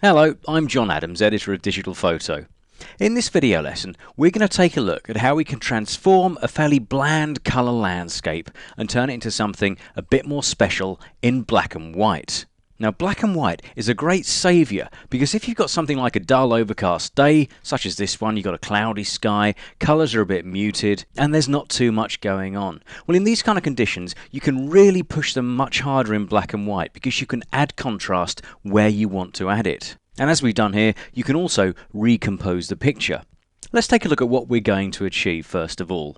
Hello, I'm John Adams, editor of Digital Photo. In this video lesson, we're going to take a look at how we can transform a fairly bland colour landscape and turn it into something a bit more special in black and white. Now, black and white is a great saviour because if you've got something like a dull overcast day, such as this one, you've got a cloudy sky, colours are a bit muted, and there's not too much going on. Well, in these kind of conditions, you can really push them much harder in black and white because you can add contrast where you want to add it. And as we've done here, you can also recompose the picture. Let's take a look at what we're going to achieve first of all.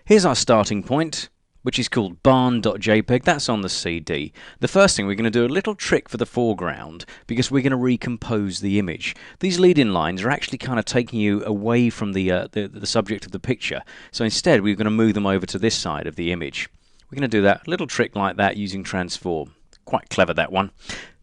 Here's our starting point, which is called barn.jpg. That's on the CD. The first thing, we're going to do a little trick for the foreground because we're going to recompose the image. These lead-in lines are actually kind of taking you away from the subject of the picture. So instead, we're going to move them over to this side of the image. We're going to do that little trick like that using transform. Quite clever, that one.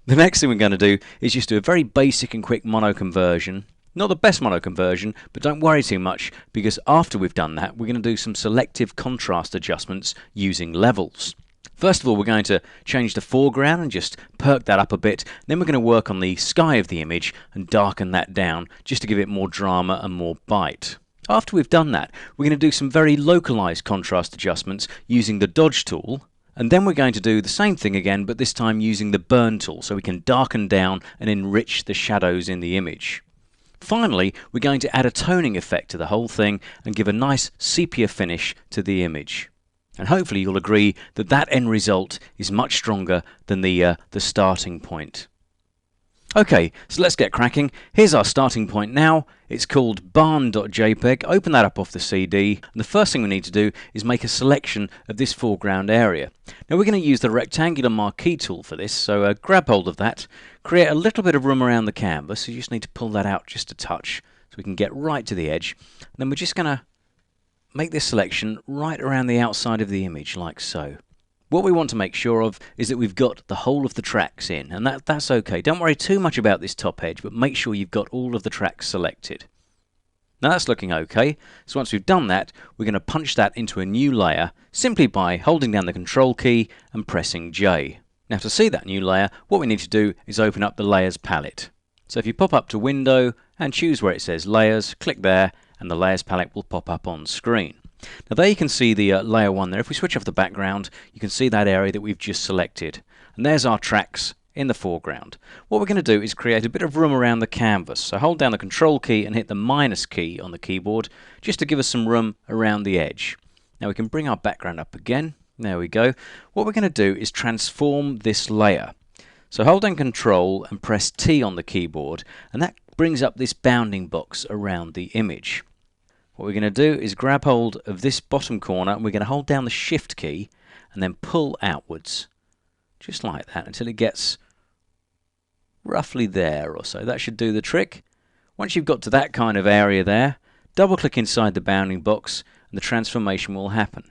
The next thing we're going to do is just do a very basic and quick mono conversion. Not the best mono conversion, but don't worry too much because after we've done that, we're going to do some selective contrast adjustments using levels. First of all, we're going to change the foreground and just perk that up a bit. Then we're going to work on the sky of the image and darken that down just to give it more drama and more bite. After we've done that, we're going to do some very localized contrast adjustments using the dodge tool. And then we're going to do the same thing again, but this time using the burn tool so we can darken down and enrich the shadows in the image. Finally, we're going to add a toning effect to the whole thing and give a nice sepia finish to the image. And hopefully you'll agree that that end result is much stronger than the starting point. Okay, so let's get cracking. Here's our starting point now. It's called barn.jpg. Open that up off the CD. And the first thing we need to do is make a selection of this foreground area. Now we're going to use the rectangular marquee tool for this, so grab hold of that. Create a little bit of room around the canvas, so you just need to pull that out just a touch so we can get right to the edge. And then we're just going to make this selection right around the outside of the image, like so. What we want to make sure of is that we've got the whole of the tracks in, and that's okay. Don't worry too much about this top edge, but make sure you've got all of the tracks selected. Now that's looking okay, so once we've done that, we're going to punch that into a new layer simply by holding down the Control key and pressing J. Now to see that new layer, what we need to do is open up the Layers palette. So if you pop up to Window and choose where it says Layers, click there, and the Layers palette will pop up on screen. Now there you can see the layer 1 there. If we switch off the background, you can see that area that we've just selected. And there's our tracks in the foreground. What we're going to do is create a bit of room around the canvas. So hold down the Control key and hit the minus key on the keyboard just to give us some room around the edge. Now we can bring our background up again. There we go. What we're going to do is transform this layer. So hold down Control and press T on the keyboard, and that brings up this bounding box around the image. What we're going to do is grab hold of this bottom corner and we're going to hold down the Shift key and then pull outwards, just like that, until it gets roughly there or so. That should do the trick. Once you've got to that kind of area there, double click inside the bounding box and the transformation will happen.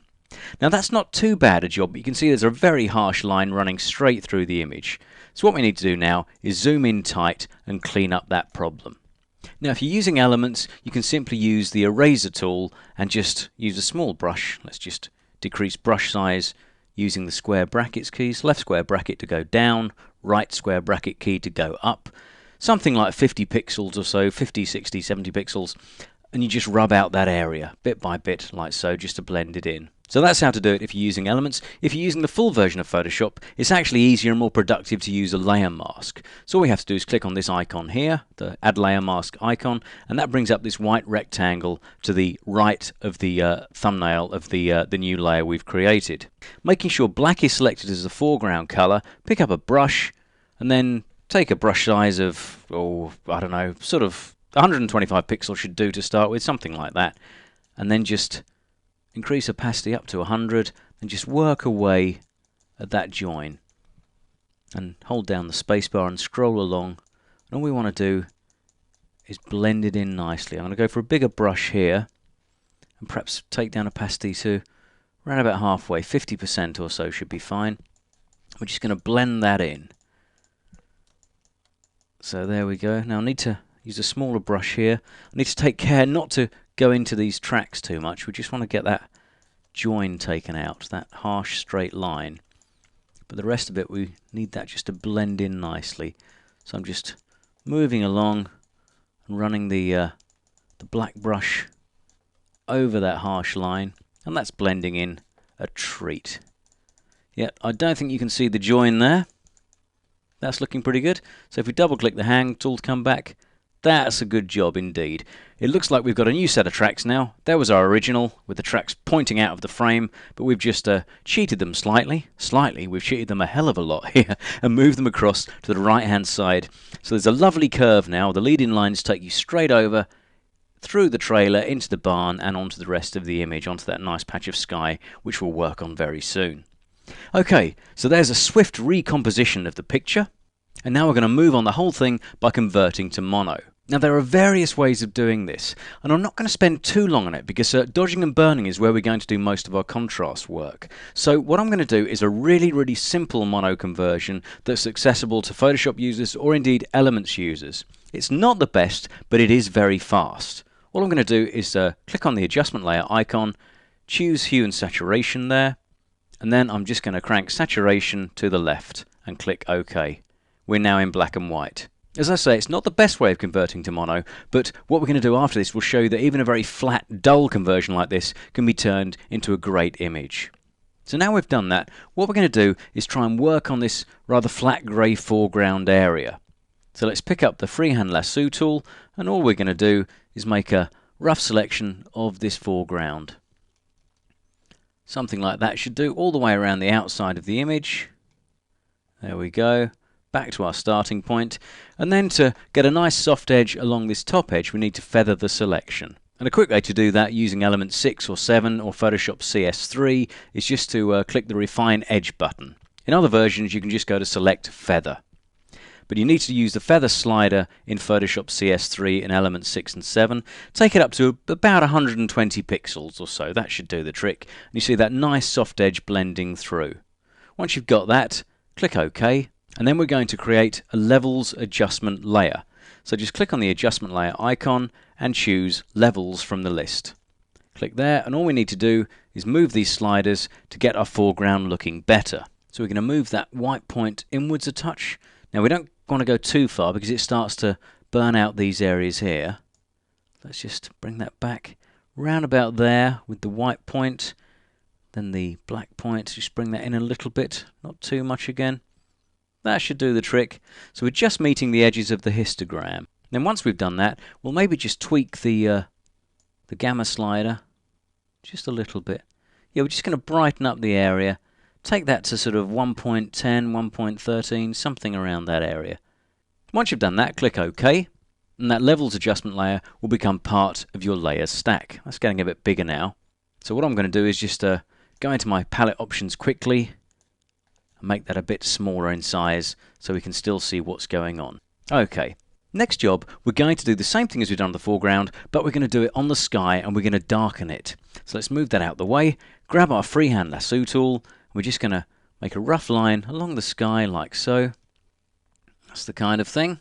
Now that's not too bad a job, but you can see there's a very harsh line running straight through the image. So what we need to do now is zoom in tight and clean up that problem. Now if you're using elements, you can simply use the eraser tool and just use a small brush. Let's just decrease brush size using the square brackets keys. Left square bracket to go down, right square bracket key to go up. Something like 50 pixels or so, 50, 60, 70 pixels. And you just rub out that area bit by bit like so, just to blend it in. So that's how to do it if you're using elements. If you're using the full version of Photoshop, it's actually easier and more productive to use a layer mask. So all we have to do is click on this icon here, the Add Layer Mask icon, and that brings up this white rectangle to the right of the thumbnail of the new layer we've created. Making sure black is selected as the foreground color, pick up a brush, and then take a brush size of, I don't know, sort of 125 pixels should do to start with, something like that, and then just increase opacity up to 100 and just work away at that join and hold down the spacebar and scroll along, and all we want to do is blend it in nicely. I'm going to go for a bigger brush here and perhaps take down opacity to around about halfway, 50% or so should be fine. We're just going to blend that in. So there we go. Now I need to use a smaller brush here. I need to take care not to go into these tracks too much. We just want to get that join taken out, that harsh straight line. But the rest of it, we need that just to blend in nicely. So I'm just moving along and running the black brush over that harsh line, and that's blending in a treat. Yeah, I don't think you can see the join there. That's looking pretty good. So if we double click the hand tool to come back, that's a good job indeed. It looks like we've got a new set of tracks now. There was our original with the tracks pointing out of the frame, but we've just cheated them slightly. We've cheated them a hell of a lot here and moved them across to the right hand side. So there's a lovely curve now. The leading lines take you straight over through the trailer into the barn and onto the rest of the image, onto that nice patch of sky, which we'll work on very soon. Okay, so there's a swift recomposition of the picture, and now we're going to move on the whole thing by converting to mono. Now there are various ways of doing this, and I'm not going to spend too long on it because dodging and burning is where we're going to do most of our contrast work. So what I'm going to do is a really simple mono conversion that's accessible to Photoshop users or indeed Elements users. It's not the best, but it is very fast. All I'm going to do is click on the adjustment layer icon, choose hue and saturation there, and then I'm just going to crank saturation to the left and click OK. We're now in black and white. As I say, it's not the best way of converting to mono, but what we're going to do after this will show you that even a very flat, dull conversion like this can be turned into a great image. So now we've done that, what we're going to do is try and work on this rather flat grey foreground area. So let's pick up the freehand lasso tool, and all we're going to do is make a rough selection of this foreground. Something like that should do all the way around the outside of the image. There we go. Back to our starting point. And then to get a nice soft edge along this top edge, we need to feather the selection. And a quick way to do that using Element 6 or 7 or Photoshop CS3 is just to click the Refine Edge button. In other versions, you can just go to Select Feather. But you need to use the feather slider in Photoshop CS3 in Elements 6 and 7. Take it up to about 120 pixels or so. That should do the trick. And you see that nice soft edge blending through. Once you've got that, click OK. And then we're going to create a levels adjustment layer. So just click on the adjustment layer icon and choose levels from the list. Click there, and all we need to do is move these sliders to get our foreground looking better. So we're going to move that white point inwards a touch. Now we don't want to go too far because it starts to burn out these areas here. Let's just bring that back round about there with the white point, then the black point. Just bring that in a little bit, not too much again. That should do the trick. So we're just meeting the edges of the histogram. Then once we've done that, we'll maybe just tweak the gamma slider just a little bit. Yeah, we're just going to brighten up the area. Take that to sort of 1.10, 1.13, something around that area. Once you've done that, click OK, and that levels adjustment layer will become part of your layer stack. That's getting a bit bigger now. So what I'm going to do is just go into my palette options quickly and make that a bit smaller in size so we can still see what's going on. Okay, next job, we're going to do the same thing as we've done on the foreground, but we're going to do it on the sky and we're going to darken it. So let's move that out of the way, grab our freehand lasso tool. We're just going to make a rough line along the sky like so. That's the kind of thing.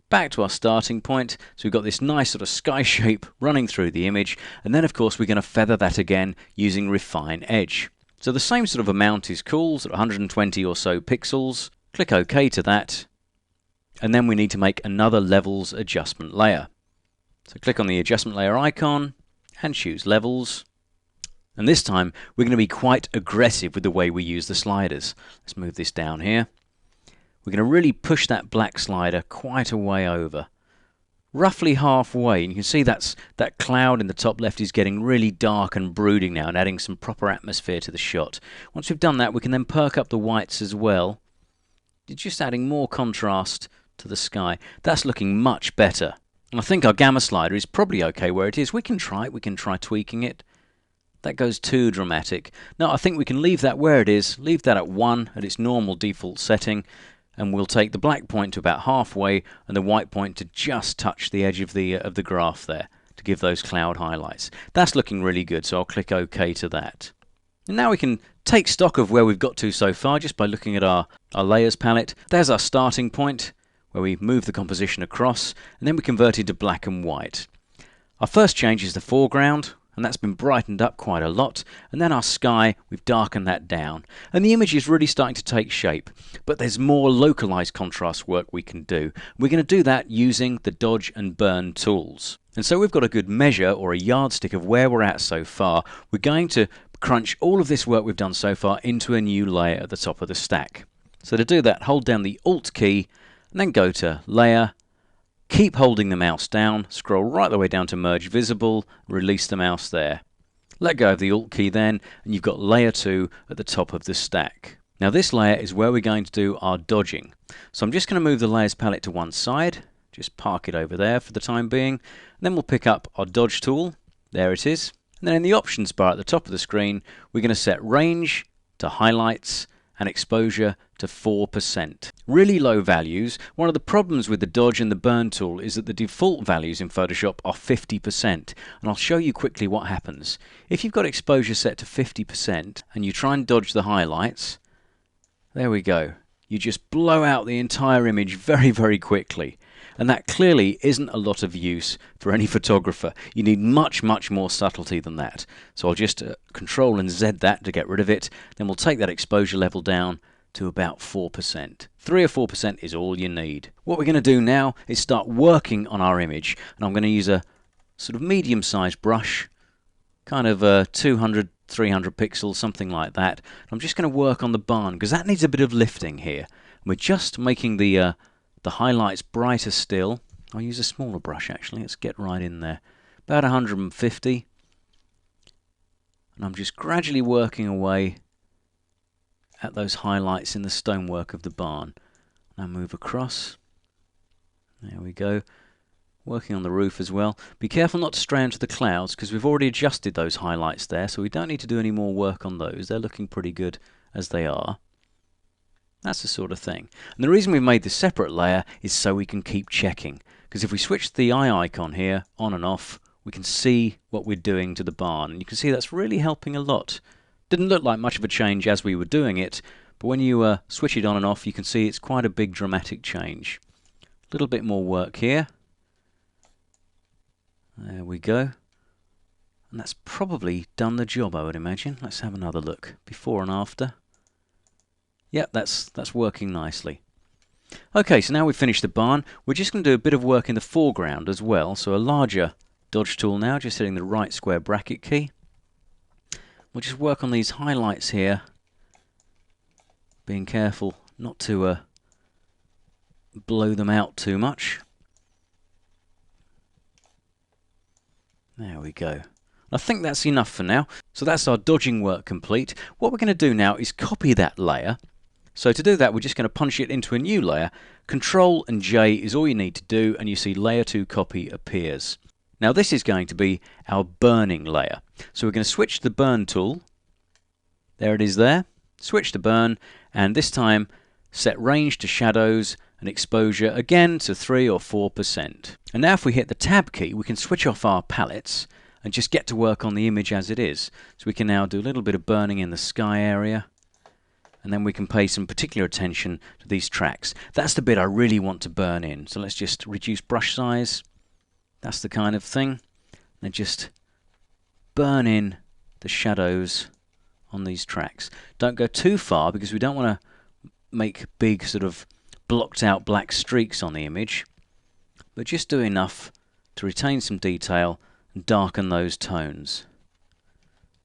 Back to our starting point. So we've got this nice sort of sky shape running through the image. And then, of course, we're going to feather that again using Refine Edge. So the same sort of amount is cool, sort of 120 or so pixels. Click OK to that. And then we need to make another levels adjustment layer. So click on the adjustment layer icon and choose levels. And this time, we're going to be quite aggressive with the way we use the sliders. Let's move this down here. We're going to really push that black slider quite a way over. Roughly halfway, and you can see that cloud in the top left is getting really dark and brooding now and adding some proper atmosphere to the shot. Once we've done that, we can then perk up the whites as well. Just adding more contrast to the sky. That's looking much better. And I think our gamma slider is probably okay where it is. We can try it. We can try tweaking it. That goes too dramatic. No, I think we can leave that where it is, leave that at 1 at its normal default setting, and we'll take the black point to about halfway and the white point to just touch the edge of the graph there to give those cloud highlights. That's looking really good, so I'll click OK to that. And now we can take stock of where we've got to so far just by looking at our layers palette. There's our starting point where we move the composition across, and then we convert it to black and white. Our first change is the foreground. and that's been brightened up quite a lot. And then our sky, we've darkened that down, and the image is really starting to take shape. But there's more localized contrast work we can do. We're going to do that using the dodge and burn tools. And so we've got a good measure or a yardstick of where we're at so far. We're going to crunch all of this work we've done so far into a new layer at the top of the stack. So to do that, hold down the Alt key and then go to Layer. Keep holding the mouse down, scroll right the way down to Merge Visible, release the mouse there. Let go of the Alt key then, and you've got Layer 2 at the top of the stack. Now this layer is where we're going to do our dodging. So I'm just going to move the Layers palette to one side, just park it over there for the time being, and then we'll pick up our Dodge tool, there it is, and then in the Options bar at the top of the screen, we're going to set Range to Highlights, and exposure to 4%. Really low values. One of the problems with the dodge and the burn tool is that the default values in Photoshop are 50%, and I'll show you quickly what happens. If you've got exposure set to 50% and you try and dodge the highlights, there we go. You just blow out the entire image very, very quickly. And that clearly isn't a lot of use for any photographer. You need much, much more subtlety than that. So I'll just Control and Z that to get rid of it. Then we'll take that exposure level down to about 4%. 3 or 4% is all you need. What we're going to do now is start working on our image. And I'm going to use a sort of medium-sized brush, kind of 200, 300 pixels, something like that. I'm just going to work on the barn because that needs a bit of lifting here. We're just making the highlights brighter still. I'll use a smaller brush actually. Let's get right in there. About 150. And I'm just gradually working away at those highlights in the stonework of the barn. Now move across. There we go. Working on the roof as well. Be careful not to stray into the clouds because we've already adjusted those highlights there, so we don't need to do any more work on those. They're looking pretty good as they are. That's the sort of thing. And the reason we made this separate layer is so we can keep checking. Because if we switch the eye icon here, on and off, we can see what we're doing to the barn. And you can see that's really helping a lot. Didn't look like much of a change as we were doing it, but when you switch it on and off, you can see it's quite a big dramatic change. A little bit more work here. There we go. And that's probably done the job, I would imagine. Let's have another look. Before and after. Yep, that's working nicely. Okay, so now we've finished the barn. We're just going to do a bit of work in the foreground as well. So a larger dodge tool now, just hitting the right square bracket key. We'll just work on these highlights here. Being careful not to blow them out too much. There we go. I think that's enough for now. So that's our dodging work complete. What we're going to do now is copy that layer. So to do that, we're just going to punch it into a new layer. Control and J is all you need to do, and you see Layer 2 Copy appears. Now this is going to be our burning layer. So we're going to switch the burn tool. There it is there. Switch to burn, and this time set range to shadows and exposure again to 3 or 4%. And now if we hit the Tab key, we can switch off our palettes and just get to work on the image as it is. So we can now do a little bit of burning in the sky area, and then we can pay some particular attention to these tracks. That's the bit I really want to burn in. So let's just reduce brush size. That's the kind of thing. And just burn in the shadows on these tracks. Don't go too far because we don't want to make big sort of blocked out black streaks on the image, but just do enough to retain some detail and darken those tones.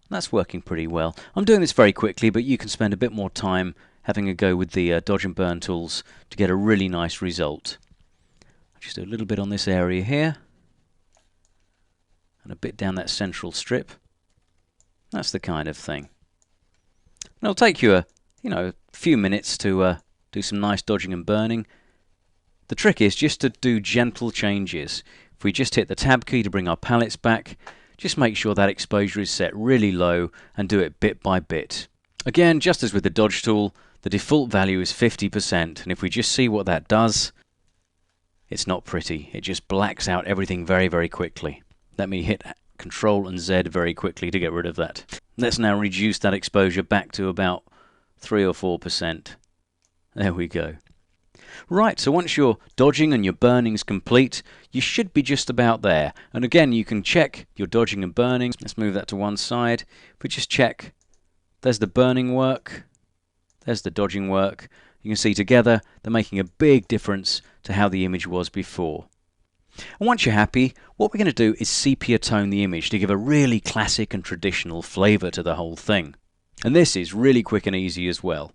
That's working pretty well. I'm doing this very quickly, but you can spend a bit more time having a go with the dodge and burn tools to get a really nice result. Just do a little bit on this area here and a bit down that central strip. That's the kind of thing. And it'll take you a few minutes to do some nice dodging and burning. The trick is just to do gentle changes. If we just hit the Tab key to bring our palettes back, just make sure that exposure is set really low and do it bit by bit. Again, just as with the dodge tool, the default value is 50%, and if we just see what that does, it's not pretty. It just blacks out everything very, very quickly. Let me hit Control and Z very quickly to get rid of that. Let's now reduce that exposure back to about 3 or 4%. There we go. Right, so once your dodging and your burning's complete, you should be just about there. And again, you can check your dodging and burning. Let's move that to one side. If we just check, there's the burning work, there's the dodging work. You can see together they're making a big difference to how the image was before. And once you're happy, what we're going to do is sepia tone the image to give a really classic and traditional flavour to the whole thing. And this is really quick and easy as well.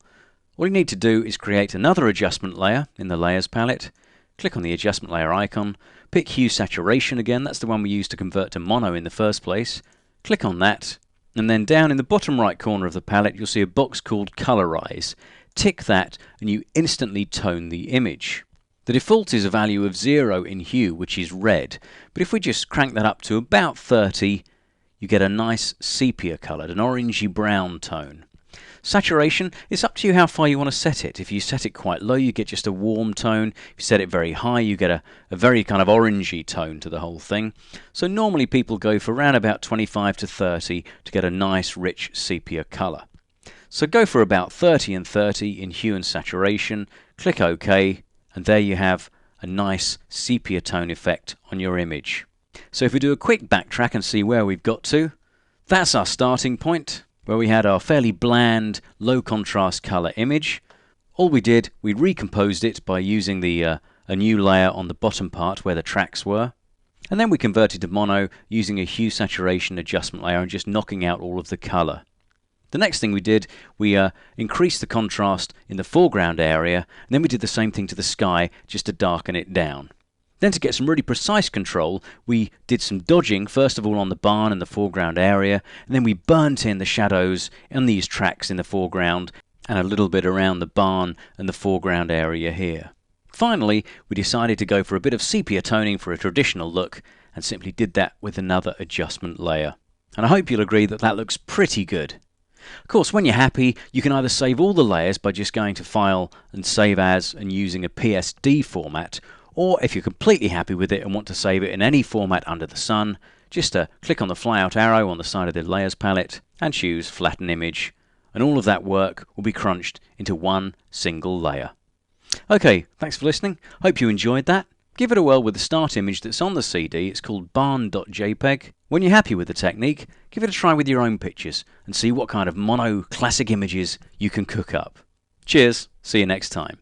All you need to do is create another adjustment layer in the Layers palette, click on the adjustment layer icon, pick Hue Saturation again, that's the one we used to convert to mono in the first place, click on that, and then down in the bottom right corner of the palette you'll see a box called Colorize. Tick that and you instantly tone the image. The default is a value of 0 in hue, which is red, but if we just crank that up to about 30, you get a nice sepia coloured, an orangey brown tone. Saturation, it's up to you how far you want to set it. If you set it quite low, you get just a warm tone. If you set it very high, you get a very kind of orangey tone to the whole thing. So normally people go for around about 25 to 30 to get a nice rich sepia colour. So go for about 30 and 30 in hue and saturation, click OK, and there you have a nice sepia tone effect on your image. So if we do a quick backtrack and see where we've got to, that's our starting point, where we had our fairly bland, low contrast colour image. All we did, we recomposed it by using a new layer on the bottom part where the tracks were. And then we converted to mono using a hue saturation adjustment layer and just knocking out all of the colour. The next thing we did, we increased the contrast in the foreground area, and then we did the same thing to the sky just to darken it down. Then to get some really precise control, we did some dodging, first of all on the barn and the foreground area, and then we burnt in the shadows on these tracks in the foreground and a little bit around the barn and the foreground area here. Finally, we decided to go for a bit of sepia toning for a traditional look and simply did that with another adjustment layer. And I hope you'll agree that that looks pretty good. Of course, when you're happy, you can either save all the layers by just going to File and Save As and using a PSD format, or if you're completely happy with it and want to save it in any format under the sun, just click on the flyout arrow on the side of the Layers palette and choose Flatten Image, and all of that work will be crunched into one single layer. Okay, thanks for listening. Hope you enjoyed that. Give it a whirl with the start image that's on the CD. It's called barn.jpg. When you're happy with the technique, give it a try with your own pictures and see what kind of mono classic images you can cook up. Cheers, see you next time.